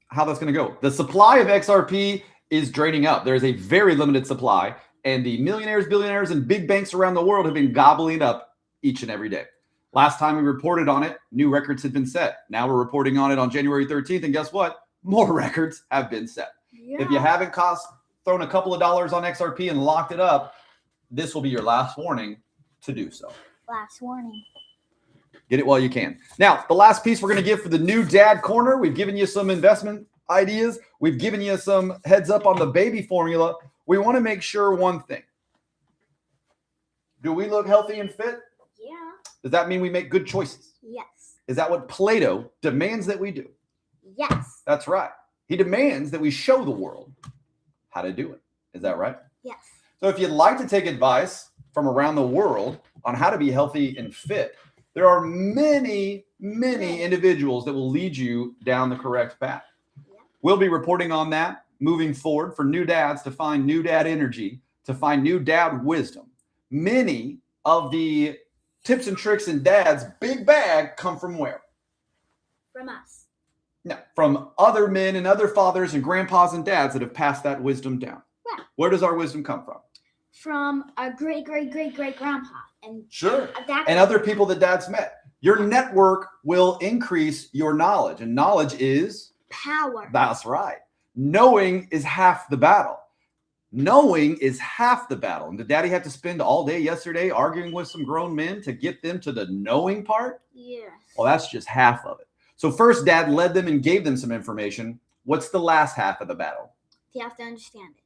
How that's going to go. The supply of XRP is draining up. There's a very limited supply, and the millionaires, billionaires, and big banks around the world have been gobbling it up each and every day. Last time we reported on it, new records had been set. Now we're reporting on it on January 13th, and guess what? More records have been set. Yeah. If you haven't thrown a couple of dollars on XRP and locked it up, this will be your last warning to do so. Last warning. Get it while you can. Now, the last piece we're going to give for the new dad corner, we've given you some investment ideas. We've given you some heads up on the baby formula. We want to make sure one thing. Do we look healthy and fit? Yeah. Does that mean we make good choices? Yes. Is that what Plato demands that we do? Yes. That's right. He demands that we show the world how to do it. Is that right? Yes. So if you'd like to take advice from around the world on how to be healthy and fit, there are many individuals that will lead you down the correct path. Yeah. We'll be reporting on that moving forward for new dads to find new dad energy, to find new dad wisdom. Many of the tips and tricks in dad's big bag come from where? From us. No, from other men and other fathers and grandpas and dads that have passed that wisdom down. Yeah. Where does our wisdom come from? From our great grandpa and Sure. that And other people that dad's met. Your network will increase your knowledge, and knowledge is power. That's right. Knowing is half the battle. Knowing is half the battle. And did daddy have to spend all day yesterday arguing with some grown men to get them to the knowing part? Yes. Well, that's just half of it. So first, dad led them and gave them some information. What's the last half of the battle? You have to understand it.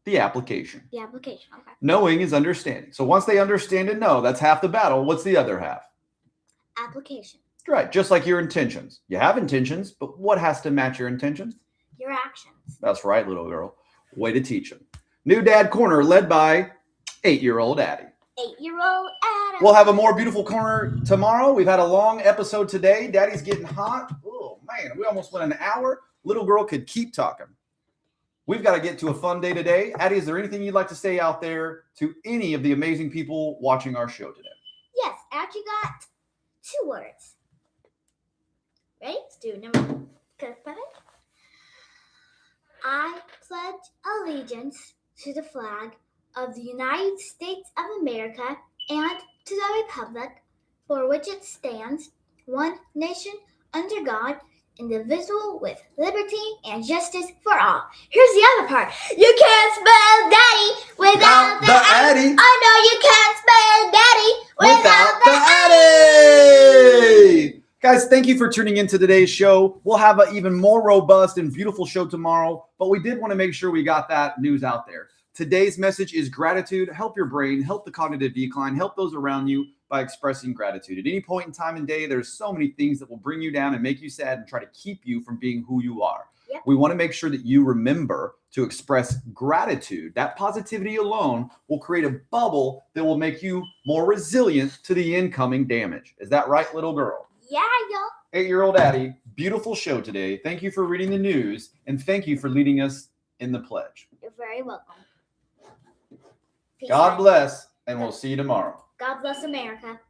The application. The application. Okay. Knowing is understanding. So once they understand and know, that's half the battle. What's the other half? Application. Right. Just like your intentions. You have intentions, but what has to match your intentions? Your actions. That's right, little girl. Way to teach them. New Dad Corner led by 8-year-old Addy. 8-year-old Adam. We'll have a more beautiful corner tomorrow. We've had a long episode today. Daddy's getting hot. Oh, man. We almost went an hour. Little girl could keep talking. We've got to get to a fun day today. Addy, is there anything you'd like to say out there to any of the amazing people watching our show today? Yes, I actually got 2 words. Ready? Let's do number 5. I pledge allegiance to the flag of the United States of America and to the republic for which it stands, one nation under God, indivisible, with liberty and justice for all. Here's the other part. You can't spell daddy without the Addy. I know you can't spell daddy Without the Addy. Guys, thank you for tuning into today's show. We'll have an even more robust and beautiful show tomorrow, but we did want to make sure we got that news out there. Today's message is gratitude. Help your brain, help the cognitive decline, help those around you by expressing gratitude. At any point in time and day, there's so many things that will bring you down and make you sad and try to keep you from being who you are. Yep. We want to make sure that you remember to express gratitude. That positivity alone will create a bubble that will make you more resilient to the incoming damage. Is that right, little girl? Yeah, y'all. 8-year-old Addy, beautiful show today. Thank you for reading the news, and thank you for leading us in the pledge. You're very welcome. Peace God out. bless, and we'll see you tomorrow. God bless America.